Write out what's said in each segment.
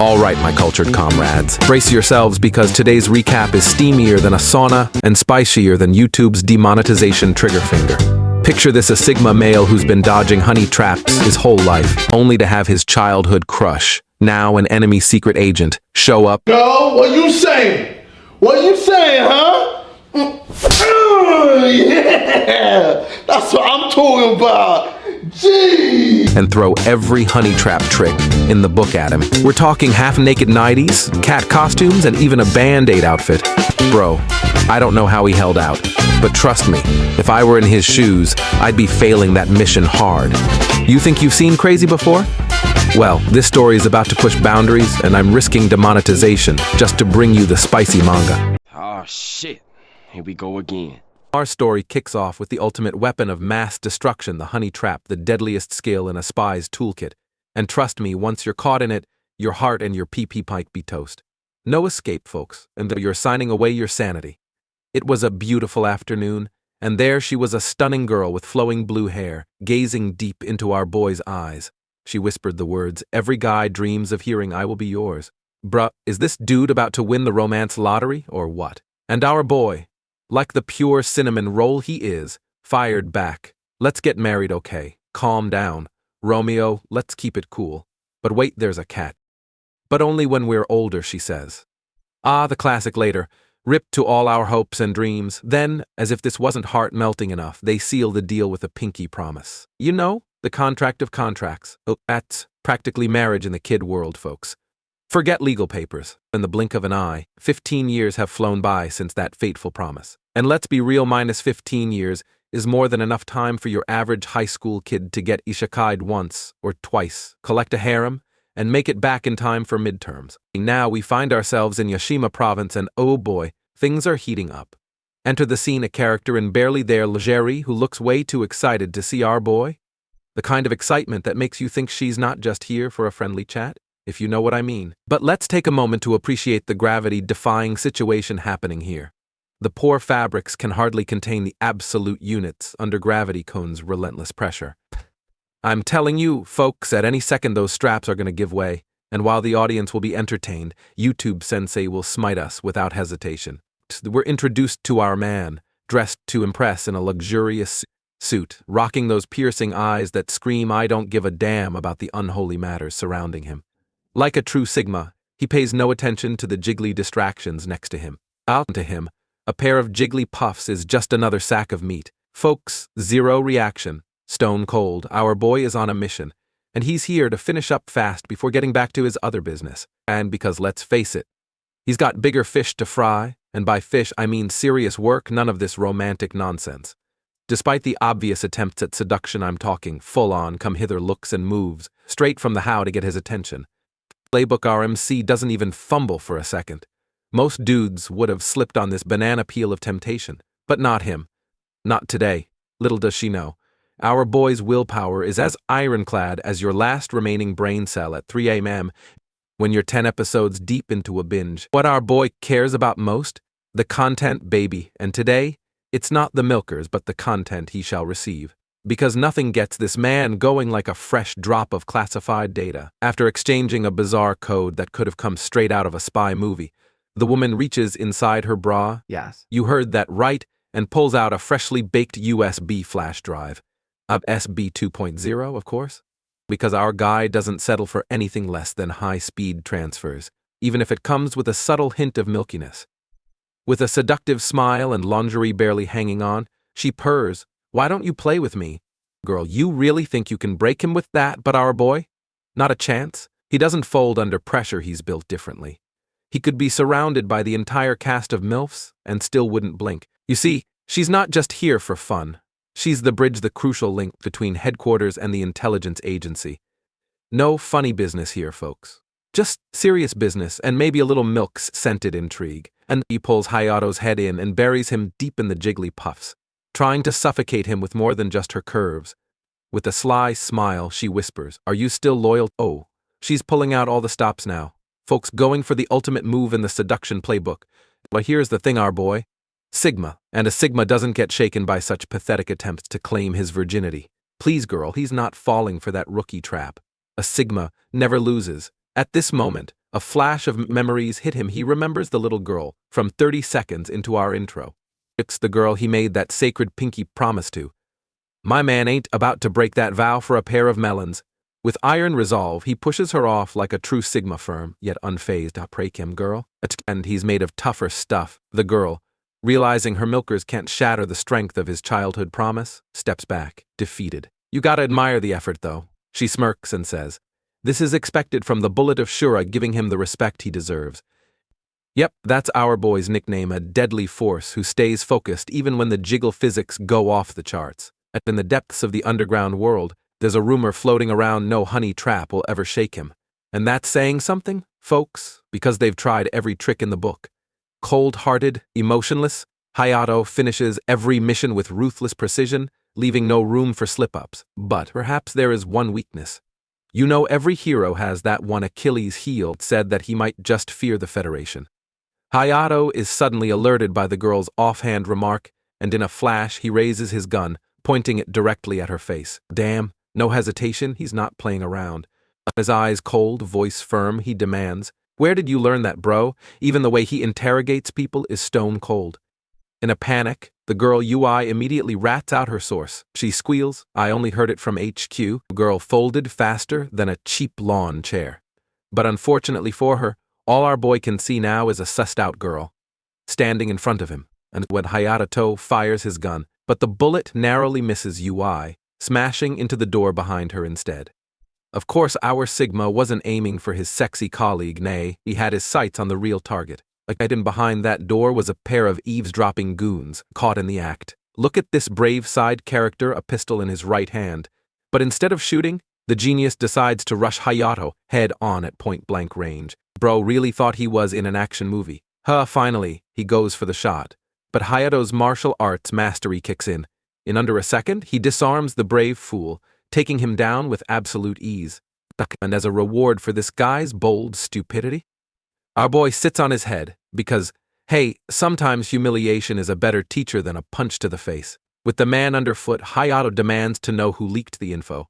Alright, my cultured comrades, brace yourselves because today's recap is steamier than a sauna and spicier than YouTube's demonetization trigger finger. Picture this: a Sigma male who's been dodging honey traps his whole life, only to have his childhood crush, now an enemy secret agent, show up. No, what you saying? What you saying, huh? Yeah, that's what I'm talking about. Gee. And throw every honey trap trick in the book at him. We're talking half-naked 90s, cat costumes, and even a Band-Aid outfit. Bro, I don't know how he held out, but trust me, if I were in his shoes, I'd be failing that mission hard. You think you've seen crazy before? Well, this story is about to push boundaries, and I'm risking demonetization just to bring you the spicy manga. Oh shit, here we go again. Our story kicks off with the ultimate weapon of mass destruction, the honey trap, the deadliest skill in a spy's toolkit. And trust me, once you're caught in it, your heart and your pee-pee might be toast. No escape, folks, and you're signing away your sanity. It was a beautiful afternoon, and there she was, a stunning girl with flowing blue hair, gazing deep into our boy's eyes. She whispered the words, "Every guy dreams of hearing I will be yours." Bruh, is this dude about to win the romance lottery, or what? And our boy, like the pure cinnamon roll he is, fired back. "Let's get married, okay? Calm down. Romeo, let's keep it cool. But wait, there's a cat." "But only when we're older," she says. Ah, the classic later. Ripped to all our hopes and dreams. Then, as if this wasn't heart-melting enough, they seal the deal with a pinky promise. You know, the contract of contracts. Oh, that's practically marriage in the kid world, folks. Forget legal papers. In the blink of an eye, 15 years have flown by since that fateful promise. And let's be real, minus 15 years is more than enough time for your average high school kid to get isekai'd once or twice, collect a harem, and make it back in time for midterms. Now we find ourselves in Yashima province, and oh boy, things are heating up. Enter the scene a character in barely there lingerie who looks way too excited to see our boy. The kind of excitement that makes you think she's not just here for a friendly chat, if you know what I mean. But let's take a moment to appreciate the gravity-defying situation happening here. The poor fabrics can hardly contain the absolute units under gravity cone's relentless pressure. I'm telling you, folks, at any second those straps are going to give way, and while the audience will be entertained, YouTube Sensei will smite us without hesitation. We're introduced to our man, dressed to impress in a luxurious suit, rocking those piercing eyes that scream I don't give a damn about the unholy matters surrounding him. Like a true Sigma, he pays no attention to the jiggly distractions next to him. Out to him, a pair of jiggly puffs is just another sack of meat. Folks, zero reaction. Stone cold, our boy is on a mission, and he's here to finish up fast before getting back to his other business. And because let's face it, he's got bigger fish to fry, and by fish I mean serious work, none of this romantic nonsense. Despite the obvious attempts at seduction, I'm talking full-on come-hither looks and moves, straight from the how to get his attention. Playbook RMC doesn't even fumble for a second. Most dudes would have slipped on this banana peel of temptation, but not him. Not today. Little does she know. Our boy's willpower is as ironclad as your last remaining brain cell at 3 a.m. when you're 10 episodes deep into a binge. What our boy cares about most? The content, baby. And today, it's not the milkers, but the content he shall receive. Because nothing gets this man going like a fresh drop of classified data. After exchanging a bizarre code that could have come straight out of a spy movie, the woman reaches inside her bra. Yes. You heard that right, and pulls out a freshly baked USB flash drive. A SB 2.0, of course. Because our guy doesn't settle for anything less than high-speed transfers, even if it comes with a subtle hint of milkiness. With a seductive smile and lingerie barely hanging on, she purrs, "Why don't you play with me? Girl, you really think you can break him with that, but our boy? Not a chance. He doesn't fold under pressure, he's built differently. He could be surrounded by the entire cast of MILFs and still wouldn't blink. You see, she's not just here for fun. She's the bridge, the crucial link between headquarters and the intelligence agency. No funny business here, folks. Just serious business and maybe a little milk-scented intrigue." And he pulls Hayato's head in and buries him deep in the jiggly puffs, trying to suffocate him with more than just her curves. With a sly smile, she whispers, "Are you still loyal?" Oh, she's pulling out all the stops now. Folks, going for the ultimate move in the seduction playbook. But here's the thing, our boy. Sigma, and a Sigma doesn't get shaken by such pathetic attempts to claim his virginity. Please, girl, he's not falling for that rookie trap. A Sigma never loses. At this moment, A flash of memories hit him. He remembers the little girl from 30 seconds into our intro. It's the girl he made that sacred pinky promise to. My man ain't about to break that vow for a pair of melons. With iron resolve, he pushes her off like a true Sigma firm, yet unfazed. Break him, girl. And he's made of tougher stuff. The girl, realizing her milkers can't shatter the strength of his childhood promise, steps back, defeated. You gotta admire the effort, though. She smirks and says, this is expected from the bullet of Shura, giving him the respect he deserves. Yep, that's our boy's nickname, a deadly force who stays focused even when the jiggle physics go off the charts. And in the depths of the underground world, there's a rumor floating around no honey trap will ever shake him. And that's saying something, folks, because they've tried every trick in the book. Cold-hearted, emotionless, Hayato finishes every mission with ruthless precision, leaving no room for slip-ups. But perhaps there is one weakness. You know, every hero has that one Achilles heel. Said that he might just fear the Federation. Hayato is suddenly alerted by the girl's offhand remark, and in a flash he raises his gun, pointing it directly at her face. Damn, no hesitation, he's not playing around. His eyes cold, voice firm, he demands, where did you learn that, bro? Even the way he interrogates people is stone cold. In a panic, the girl UI immediately rats out her source. She squeals, I only heard it from HQ. The girl folded faster than a cheap lawn chair. But unfortunately for her, all our boy can see now is a sussed-out girl, standing in front of him, and when Hayato fires his gun, but the bullet narrowly misses UI, smashing into the door behind her instead. Of course, our Sigma wasn't aiming for his sexy colleague, nay, he had his sights on the real target. Hidden behind that door was a pair of eavesdropping goons, caught in the act. Look at this brave side character, a pistol in his right hand. But instead of shooting, the genius decides to rush Hayato head-on at point-blank range. Bro really thought he was in an action movie. Finally, he goes for the shot. But Hayato's martial arts mastery kicks in. In under a second, he disarms the brave fool, taking him down with absolute ease. And as a reward for this guy's bold stupidity, our boy sits on his head, because, hey, sometimes humiliation is a better teacher than a punch to the face. With the man underfoot, Hayato demands to know who leaked the info.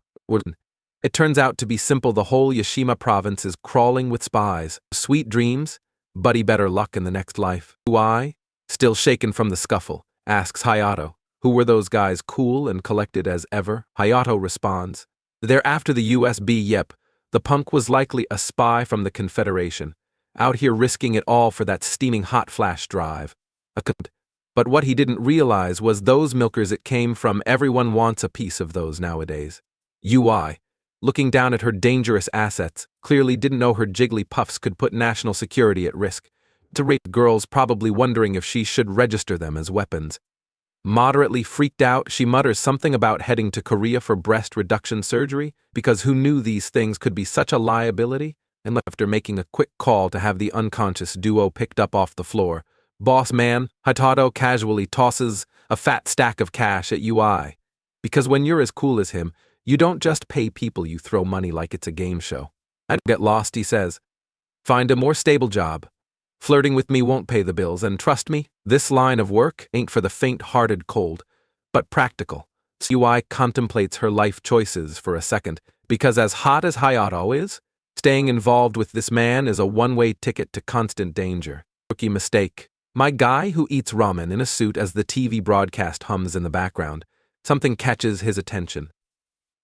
It turns out to be simple. The whole Yashima province is crawling with spies. Sweet dreams, buddy, better luck in the next life. UI, still shaken from the scuffle, asks Hayato, who were those guys, cool and collected as ever? Hayato responds, they're after the USB. Yep, the punk was likely a spy from the Confederation, out here risking it all for that steaming hot flash drive. But what he didn't realize was those milkers it came from. Everyone wants a piece of those nowadays. UI, looking down at her dangerous assets, clearly didn't know her jiggly puffs could put national security at risk. To rate girls, probably wondering if she should register them as weapons. Moderately freaked out, she mutters something about heading to Korea for breast reduction surgery, because who knew these things could be such a liability? And after making a quick call to have the unconscious duo picked up off the floor, boss man, Hayato casually tosses a fat stack of cash at UI. Because when you're as cool as him, you don't just pay people, you throw money like it's a game show. I don't get lost, he says. Find a more stable job. Flirting with me won't pay the bills, and trust me, this line of work ain't for the faint-hearted cold, but practical. UI contemplates her life choices for a second, because as hot as Hayato is, staying involved with this man is a one-way ticket to constant danger. Rookie mistake. My guy who eats ramen in a suit as the TV broadcast hums in the background. Something catches his attention.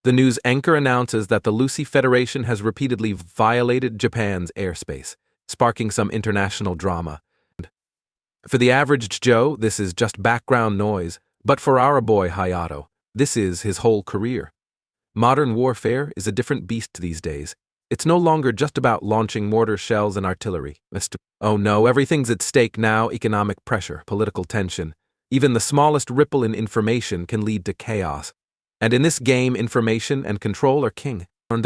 The news anchor announces that the Lucy Federation has repeatedly violated Japan's airspace, sparking some international drama. For the average Joe, this is just background noise, but for our boy Hayato, this is his whole career. Modern warfare is a different beast these days. It's no longer just about launching mortar shells and artillery. Oh no, everything's at stake now: economic pressure, political tension. Even the smallest ripple in information can lead to chaos. And in this game, information and control are king. And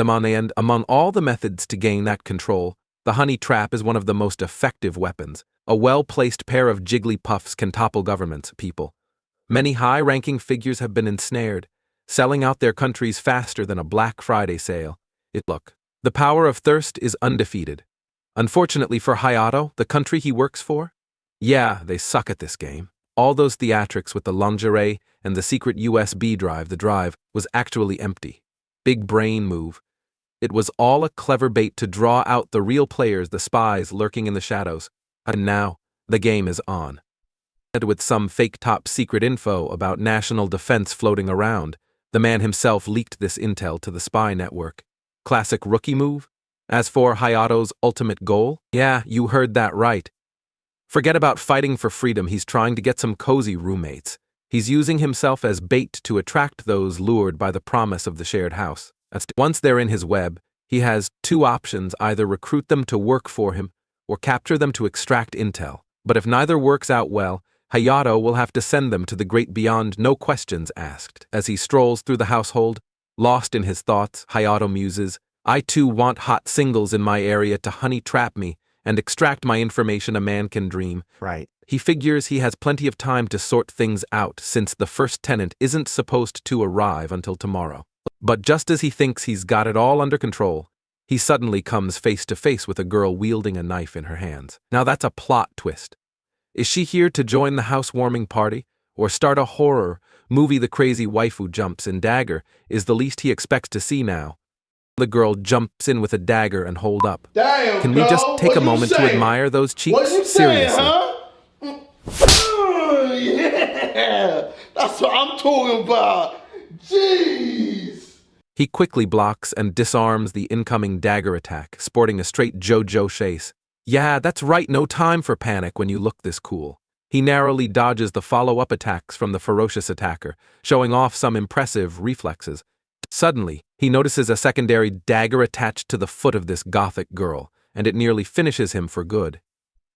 among all the methods to gain that control, the honey trap is one of the most effective weapons. A well-placed pair of jiggly puffs can topple governments, people. Many high-ranking figures have been ensnared, selling out their countries faster than a Black Friday sale. Look, the power of thirst is undefeated. Unfortunately for Hayato, the country he works for, yeah, they suck at this game. All those theatrics with the lingerie and the secret USB drive, the drive was actually empty. Big brain move. It was all a clever bait to draw out the real players, the spies lurking in the shadows. And now, the game is on. With some fake top secret info about national defense floating around, the man himself leaked this intel to the spy network. Classic rookie move? As for Hayato's ultimate goal, yeah, you heard that right. Forget about fighting for freedom, he's trying to get some cozy roommates. He's using himself as bait to attract those lured by the promise of the shared house. Once they're in his web, he has two options: either recruit them to work for him, or capture them to extract intel. But if neither works out well, Hayato will have to send them to the great beyond, no questions asked. As he strolls through the household, lost in his thoughts, Hayato muses, I too want hot singles in my area to honey trap me and extract my information a man can dream. Right. He figures he has plenty of time to sort things out since the first tenant isn't supposed to arrive until tomorrow. But just as he thinks he's got it all under control, he suddenly comes face to face with a girl wielding a knife in her hands. Now that's a plot twist. Is she here to join the housewarming party, or start a horror movie? The crazy waifu jumps in dagger is the least he expects to see now. The girl jumps in with a dagger and hold up. Damn, Can we just girl, take what a you moment to saying? admire those cheeks? What you saying, Seriously. huh? Yeah, that's what I'm talking about. Jeez. He quickly blocks and disarms the incoming dagger attack, sporting a straight JoJo chase. Yeah, that's right, no time for panic when you look this cool. He narrowly dodges the follow-up attacks from the ferocious attacker, showing off some impressive reflexes. Suddenly, he notices a secondary dagger attached to the foot of this gothic girl, and it nearly finishes him for good.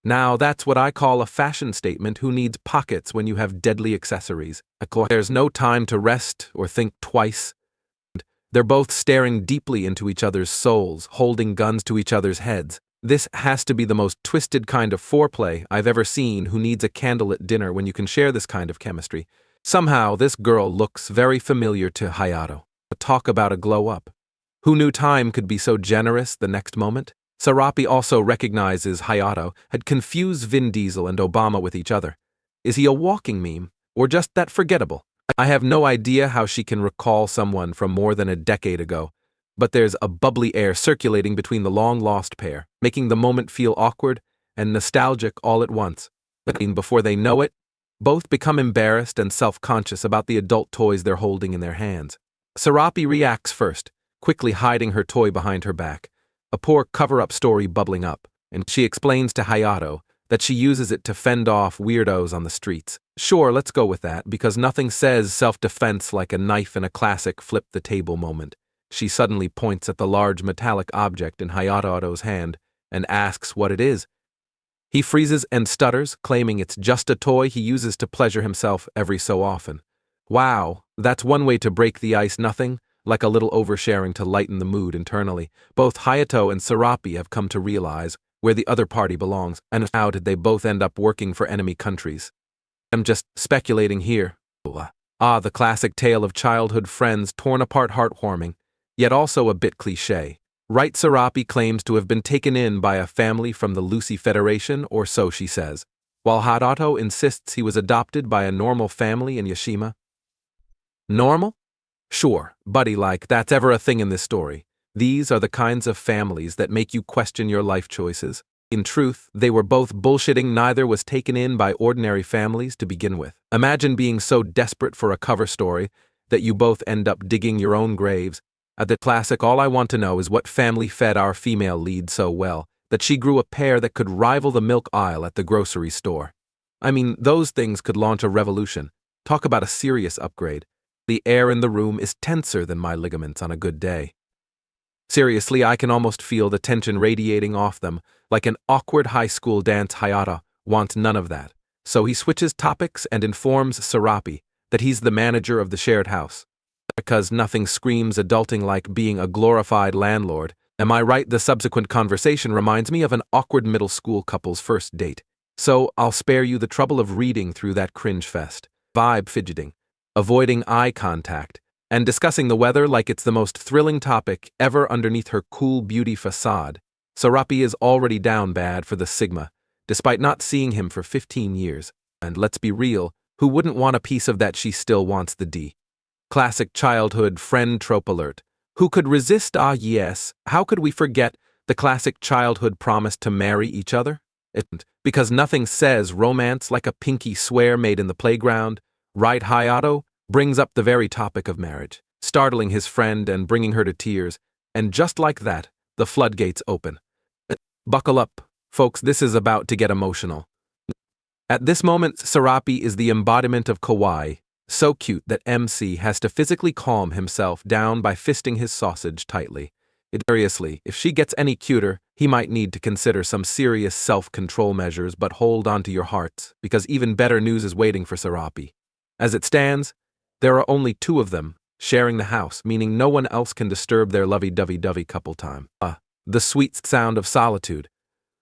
Now that's what I call a fashion statement. Who needs pockets when you have deadly accessories? There's no time to rest or think twice. They're both staring deeply into each other's souls, holding guns to each other's heads. This has to be the most twisted kind of foreplay I've ever seen. Who needs a candlelit dinner when you can share this kind of chemistry? Somehow, this girl looks very familiar to Hayato. Talk about a glow-up. Who knew time could be so generous the next moment? Sarapi also recognizes Hayato had confused Vin Diesel and Obama with each other. Is he a walking meme, or just that forgettable? I have no idea how she can recall someone from more than a decade ago, but there's a bubbly air circulating between the long-lost pair, making the moment feel awkward and nostalgic all at once. Before they know it, both become embarrassed and self-conscious about the adult toys they're holding in their hands. Sarapi reacts first, quickly hiding her toy behind her back, a poor cover-up story bubbling up, and she explains to Hayato that she uses it to fend off weirdos on the streets. Sure, let's go with that, because nothing says self-defense like a knife in a classic flip-the-table moment. She suddenly points at the large metallic object in Hayato's hand and asks what it is. He freezes and stutters, claiming it's just a toy he uses to pleasure himself every so often. Wow, that's one way to break the ice. Nothing like a little oversharing to lighten the mood internally. Both Hayato and Sarapi have come to realize where the other party belongs, and how did they both end up working for enemy countries? I'm just speculating here. The classic tale of childhood friends torn apart, heartwarming, yet also a bit cliché. Right, Sarapi claims to have been taken in by a family from the Lucy Federation, or so she says, while Hayato insists he was adopted by a normal family in Yashima. Normal? Sure, buddy, like that's ever a thing in this story. These are the kinds of families that make you question your life choices. In truth, they were both bullshitting. Neither was taken in by ordinary families to begin with. Imagine being so desperate for a cover story that you both end up digging your own graves. At the classic, all I want to know is what family fed our female lead so well that she grew a pair that could rival the milk aisle at the grocery store. I mean, those things could launch a revolution. Talk about a serious upgrade. The air in the room is tenser than my ligaments on a good day. Seriously, I can almost feel the tension radiating off them, like an awkward high school dance. Hayato wants none of that, so he switches topics and informs Sarapi that he's the manager of the shared house. Because nothing screams adulting like being a glorified landlord. Am I right? The subsequent conversation reminds me of an awkward middle school couple's first date. So I'll spare you the trouble of reading through that cringe fest. Vibe fidgeting, avoiding eye contact, and discussing the weather like it's the most thrilling topic ever underneath her cool beauty facade. Sarapi is already down bad for the Sigma, despite not seeing him for 15 years. And let's be real, who wouldn't want a piece of that? She still wants the D. Classic childhood friend trope alert. Who could resist? Ah, yes, how could we forget the classic childhood promise to marry each other? Because nothing says romance like a pinky swear made in the playground, right? Hayato brings up the very topic of marriage, startling his friend and bringing her to tears, and just like that, the floodgates open. Buckle up, folks, this is about to get emotional. At this moment, Sarapi is the embodiment of kawaii, so cute that MC has to physically calm himself down by fisting his sausage tightly. Seriously, if she gets any cuter, he might need to consider some serious self-control measures, but hold on to your hearts, because even better news is waiting for Sarapi. As it stands, there are only two of them, sharing the house, meaning no one else can disturb their lovey-dovey couple time. The sweet sound of solitude.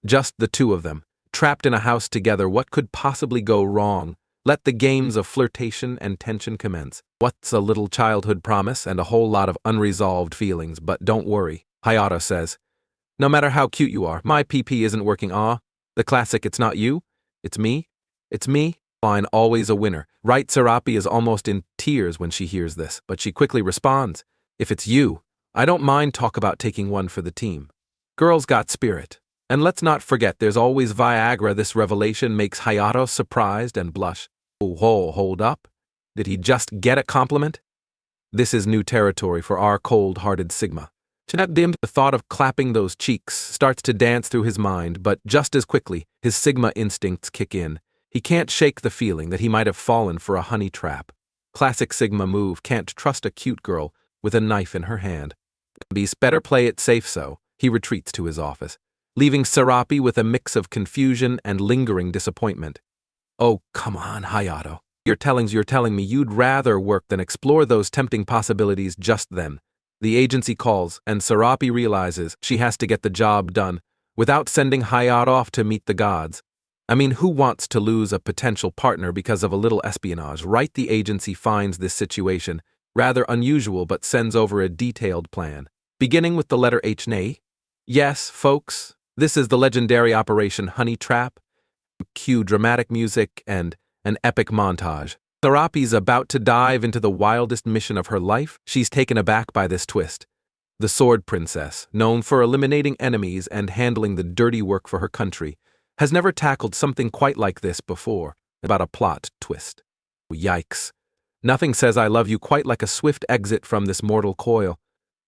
Just the two of them, trapped in a house together. What could possibly go wrong? Let the games of flirtation and tension commence. What's a little childhood promise and a whole lot of unresolved feelings, but don't worry, Hayato says. No matter how cute you are, my PP isn't working. The classic "it's not you, it's me, it's me" line, always a winner. Right? Sarapi is almost in tears when she hears this, but she quickly responds, "If it's you, I don't mind talk about taking one for the team. Girls got spirit. And let's not forget there's always Viagra." This revelation makes Hayato surprised and blush. Oh, hold up. Did he just get a compliment? This is new territory for our cold-hearted Sigma. The thought of clapping those cheeks starts to dance through his mind, but just as quickly, his Sigma instincts kick in. He can't shake the feeling that he might have fallen for a honey trap. Classic Sigma move, can't trust a cute girl with a knife in her hand. Beast better play it safe, so he retreats to his office, leaving Sarapi with a mix of confusion and lingering disappointment. Oh, come on, Hayato. You're telling me you'd rather work than explore those tempting possibilities. Just then, the agency calls, and Sarapi realizes she has to get the job done without sending Hayato off to meet the gods. I mean, who wants to lose a potential partner because of a little espionage, right? The agency finds this situation rather unusual but sends over a detailed plan, beginning with the letter H. Yes, folks, this is the legendary Operation Honey Trap. Cue dramatic music and an epic montage. Sarapi's about to dive into the wildest mission of her life. She's taken aback by this twist. The Sword Princess, known for eliminating enemies and handling the dirty work for her country, has never tackled something quite like this before. About a plot twist. Yikes. Nothing says I love you quite like a swift exit from this mortal coil.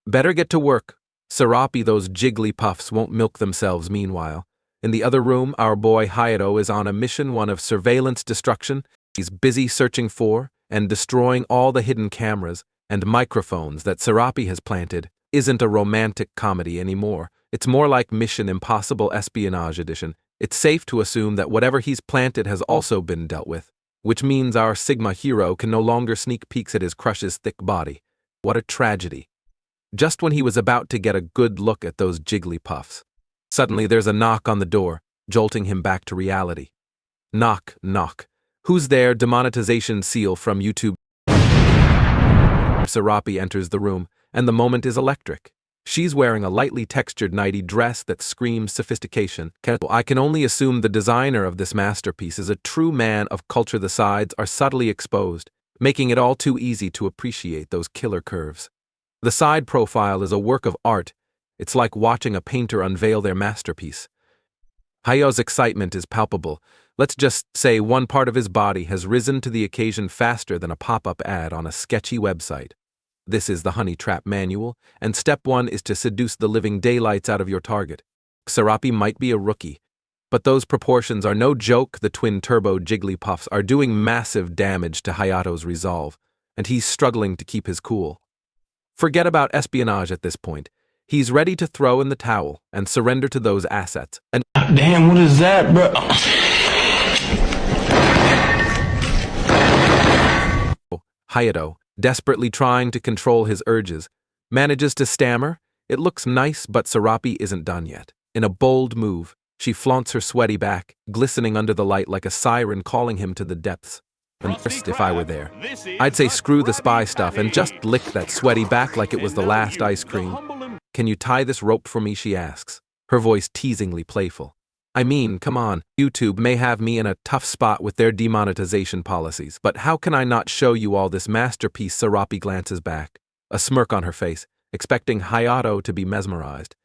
Better get to work. Sarapi, those jigglypuffs won't milk themselves meanwhile. In the other room, our boy Hayato is on a mission, one of surveillance destruction. He's busy searching for and destroying all the hidden cameras and microphones that Sarapi has planted. Isn't a romantic comedy anymore. It's more like Mission Impossible Espionage Edition. It's safe to assume that whatever he's planted has also been dealt with, which means our Sigma hero can no longer sneak peeks at his crush's thick body. What a tragedy. Just when he was about to get a good look at those jigglypuffs, suddenly there's a knock on the door, jolting him back to reality. Knock, knock. Who's there? Demonetization seal from YouTube. Sarapi enters the room, and the moment is electric. She's wearing a lightly textured nighty dress that screams sophistication. I can only assume the designer of this masterpiece is a true man of culture. The sides are subtly exposed, making it all too easy to appreciate those killer curves. The side profile is a work of art. It's like watching a painter unveil their masterpiece. Hayato's excitement is palpable. Let's just say one part of his body has risen to the occasion faster than a pop-up ad on a sketchy website. This is the Honey Trap Manual, and step 1 is to seduce the living daylights out of your target. Sarapi might be a rookie, but those proportions are no joke. The twin turbo jigglypuffs are doing massive damage to Hayato's resolve, and he's struggling to keep his cool. Forget about espionage at this point. He's ready to throw in the towel and surrender to those assets. And damn, what is that, bro? Hayato, desperately trying to control his urges, manages to stammer. It looks nice, but Sarapi isn't done yet. In a bold move, she flaunts her sweaty back, glistening under the light like a siren calling him to the depths. And first, if I were there, I'd say screw the spy stuff and just lick that sweaty back like it was the last ice cream. Can you tie this rope for me, she asks, her voice teasingly playful. I mean, come on, YouTube may have me in a tough spot with their demonetization policies, but how can I not show you all this masterpiece? Sarapi glances back, a smirk on her face, expecting Hayato to be mesmerized.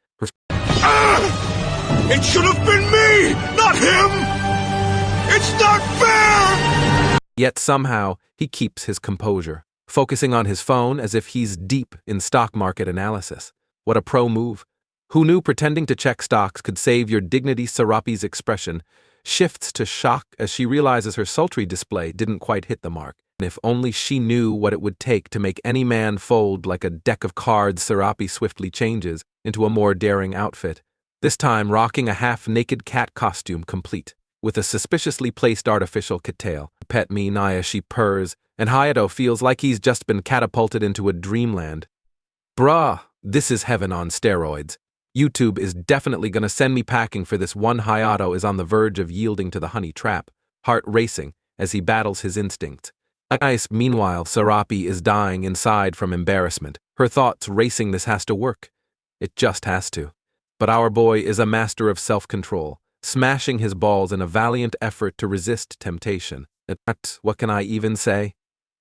It should have been me, not him! It's not fair! Yet somehow, he keeps his composure, focusing on his phone as if he's deep in stock market analysis. What a pro move. Who knew pretending to check stocks could save your dignity? Sarapi's expression shifts to shock as she realizes her sultry display didn't quite hit the mark. And if only she knew what it would take to make any man fold like a deck of cards, Sarapi swiftly changes into a more daring outfit, this time rocking a half-naked cat costume complete, with a suspiciously placed artificial cattail. Pet me, Naya, she purrs, and Hayato feels like he's just been catapulted into a dreamland. Bruh, this is heaven on steroids. YouTube is definitely gonna send me packing for this one. Hayato is on the verge of yielding to the honey trap, heart racing as he battles his instincts. Meanwhile, Sarapi is dying inside from embarrassment, her thoughts racing. This has to work. It just has to. But our boy is a master of self-control, smashing his balls in a valiant effort to resist temptation. What can I even say?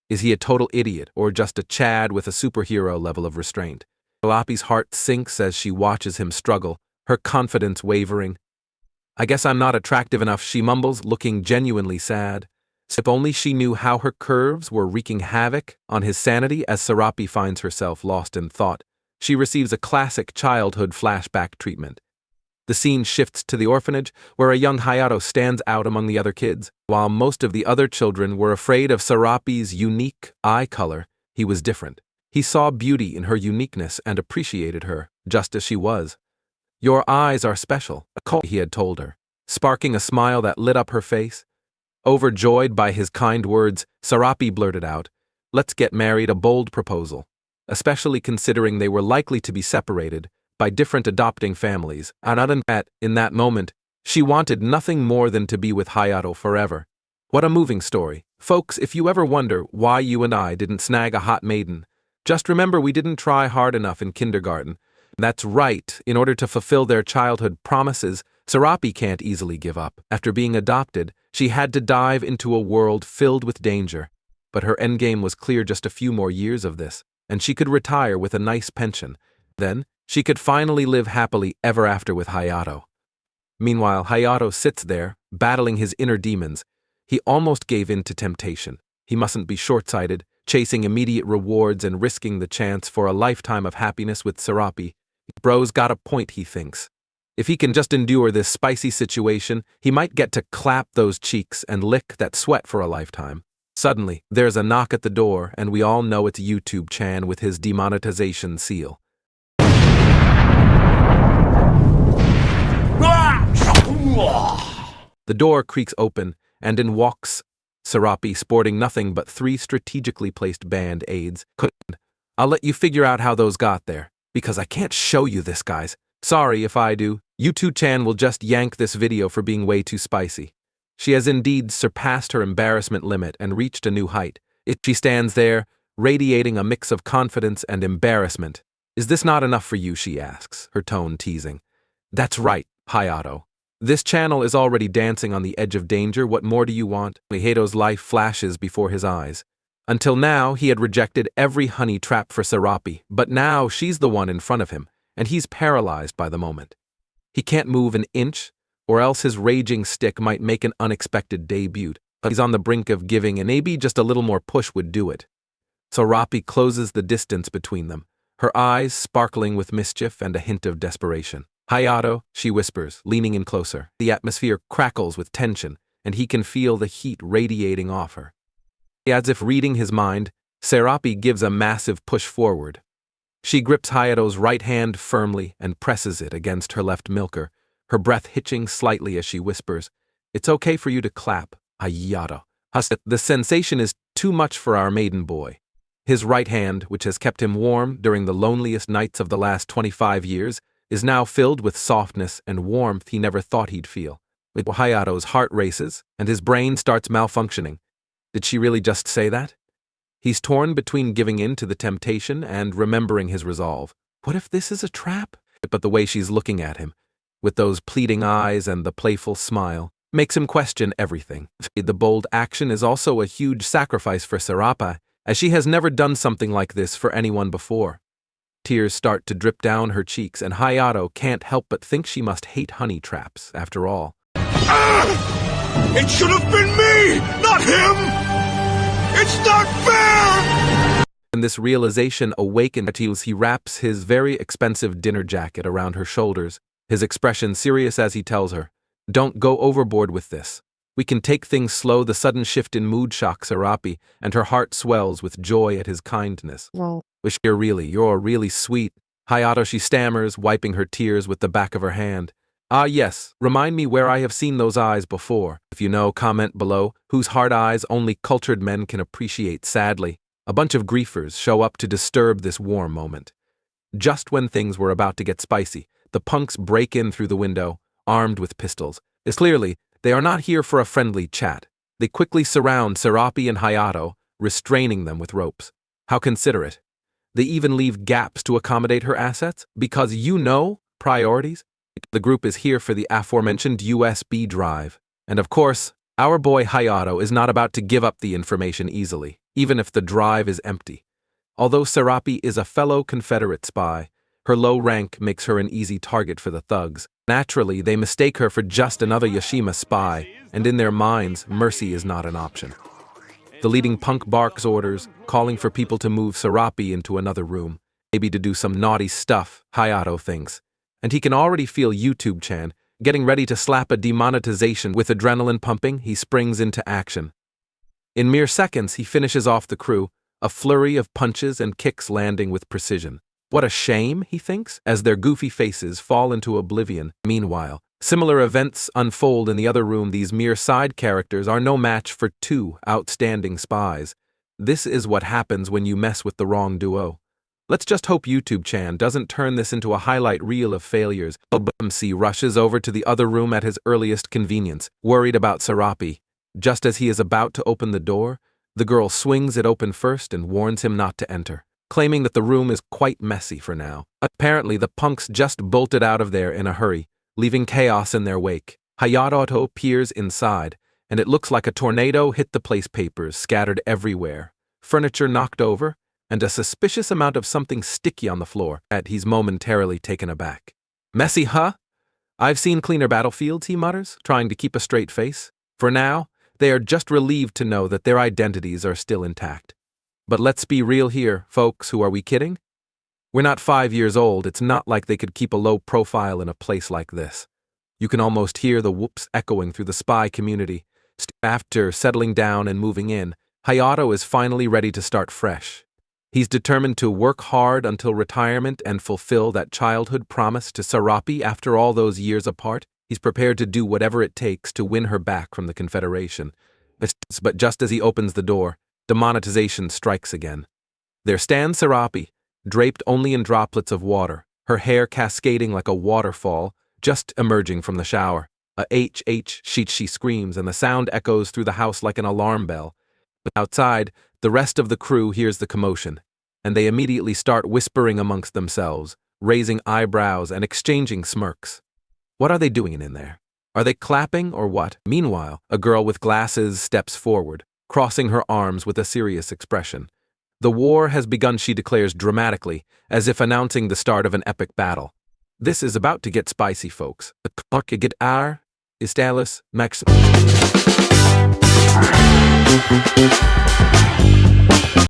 Is he a total idiot or just a Chad with a superhero level of restraint? Sarapi's heart sinks as she watches him struggle, her confidence wavering. I guess I'm not attractive enough, she mumbles, looking genuinely sad. If only she knew how her curves were wreaking havoc on his sanity. As Sarapi finds herself lost in thought, she receives a classic childhood flashback treatment. The scene shifts to the orphanage, where a young Hayato stands out among the other kids. While most of the other children were afraid of Sarapi's unique eye color, he was different. He saw beauty in her uniqueness and appreciated her, just as she was. "Your eyes are special," he had told her, sparking a smile that lit up her face. Overjoyed by his kind words, Sarapi blurted out, "Let's get married," a bold proposal, especially considering they were likely to be separated by different adopting families. And in that moment, she wanted nothing more than to be with Hayato forever. What a moving story. Folks, if you ever wonder why you and I didn't snag a hot maiden, just remember we didn't try hard enough in kindergarten. That's right, in order to fulfill their childhood promises, Sarapi can't easily give up. After being adopted, she had to dive into a world filled with danger. But her endgame was clear: just a few more years of this, and she could retire with a nice pension. Then, she could finally live happily ever after with Hayato. Meanwhile, Hayato sits there, battling his inner demons. He almost gave in to temptation. He mustn't be short-sighted, chasing immediate rewards and risking the chance for a lifetime of happiness with Sarapi. Bro's got a point, he thinks. If he can just endure this spicy situation, he might get to clap those cheeks and lick that sweat for a lifetime. Suddenly, there's a knock at the door, and we all know it's YouTube Chan with his demonetization seal. The door creaks open, and in walks Sarapi, sporting nothing but 3 strategically placed band-aids. "I'll let you figure out how those got there, because I can't show you this, guys. Sorry if I do. YouTube Chan will just yank this video for being way too spicy." She has indeed surpassed her embarrassment limit and reached a new height. She stands there, radiating a mix of confidence and embarrassment. "Is this not enough for you?" she asks, her tone teasing. "That's right, Hayato. This channel is already dancing on the edge of danger. What more do you want?" Hayato's life flashes before his eyes. Until now, he had rejected every honey trap for Sarapi, but now she's the one in front of him, and he's paralyzed by the moment. He can't move an inch, or else his raging stick might make an unexpected debut. But he's on the brink of giving, and maybe just a little more push would do it. Sarapi closes the distance between them, her eyes sparkling with mischief and a hint of desperation. "Hayato," she whispers, leaning in closer. The atmosphere crackles with tension, and he can feel the heat radiating off her. As if reading his mind, Sarapi gives a massive push forward. She grips Hayato's right hand firmly and presses it against her left milker, her breath hitching slightly as she whispers, "It's okay for you to clap, Hayato. The sensation is too much for our maiden boy." His right hand, which has kept him warm during the loneliest nights of the last 25 years, is now filled with softness and warmth he never thought he'd feel. Hayato's heart races, and his brain starts malfunctioning. Did she really just say that? He's torn between giving in to the temptation and remembering his resolve. What if this is a trap? But the way she's looking at him, with those pleading eyes and the playful smile, makes him question everything. The bold action is also a huge sacrifice for Sarapi, as she has never done something like this for anyone before. Tears start to drip down her cheeks, and Hayato can't help but think she must hate honey traps, after all. It should have been me, not him! It's not fair! And this realization awakens as he wraps his very expensive dinner jacket around her shoulders, his expression serious as he tells her, "Don't go overboard with this. We can take things slow." The sudden shift in mood shocks Sarapi, and her heart swells with joy at his kindness. Well, "Wish you're really sweet." Hayato, she stammers, wiping her tears with the back of her hand. "Ah yes, remind me where I have seen those eyes before. If you know, comment below, whose hard eyes only cultured men can appreciate." Sadly, a bunch of griefers show up to disturb this warm moment. Just when things were about to get spicy, the punks break in through the window, armed with pistols. It's clearly, they are not here for a friendly chat. They quickly surround Sarapi and Hayato, restraining them with ropes. How considerate. They even leave gaps to accommodate her assets, because priorities. The group is here for the aforementioned USB drive. And of course, our boy Hayato is not about to give up the information easily, even if the drive is empty. Although Sarapi is a fellow Confederate spy, her low rank makes her an easy target for the thugs. Naturally, they mistake her for just another Yashima spy, and in their minds, mercy is not an option. The leading punk barks orders, calling for people to move Sarapi into another room, maybe to do some naughty stuff, Hayato thinks. And he can already feel YouTube-chan getting ready to slap a demonetization. With adrenaline pumping, he springs into action. In mere seconds, he finishes off the crew, a flurry of punches and kicks landing with precision. What a shame, he thinks, as their goofy faces fall into oblivion. Meanwhile, similar events unfold in the other room. These mere side characters are no match for two outstanding spies. This is what happens when you mess with the wrong duo. Let's just hope YouTube-chan doesn't turn this into a highlight reel of failures. MC rushes over to the other room at his earliest convenience, worried about Sarapi. Just as he is about to open the door, the girl swings it open first and warns him not to enter, claiming that the room is quite messy for now. Apparently, the punks just bolted out of there in a hurry, leaving chaos in their wake. Hayato peers inside, and it looks like a tornado hit the place. Papers scattered everywhere, furniture knocked over, and a suspicious amount of something sticky on the floor. He's momentarily taken aback. "Messy, huh? I've seen cleaner battlefields," he mutters, trying to keep a straight face. For now, they are just relieved to know that their identities are still intact. But let's be real here, folks. Who are we kidding? We're not 5 years old. It's not like they could keep a low profile in a place like this. You can almost hear the whoops echoing through the spy community. After settling down and moving in, Hayato is finally ready to start fresh. He's determined to work hard until retirement and fulfill that childhood promise to Sarapi. After all those years apart, he's prepared to do whatever it takes to win her back from the Confederation. But just as he opens the door, demonetization strikes again. There stands Sarapi, draped only in droplets of water, her hair cascading like a waterfall, just emerging from the shower. She screams, and the sound echoes through the house like an alarm bell. Outside, the rest of the crew hears the commotion, and they immediately start whispering amongst themselves, raising eyebrows and exchanging smirks. What are they doing in there? Are they clapping or what? Meanwhile, a girl with glasses steps forward, crossing her arms with a serious expression. "The war has begun," she declares dramatically, as if announcing the start of an epic battle. This is about to get spicy, folks. The clock get hour is Dallas Max.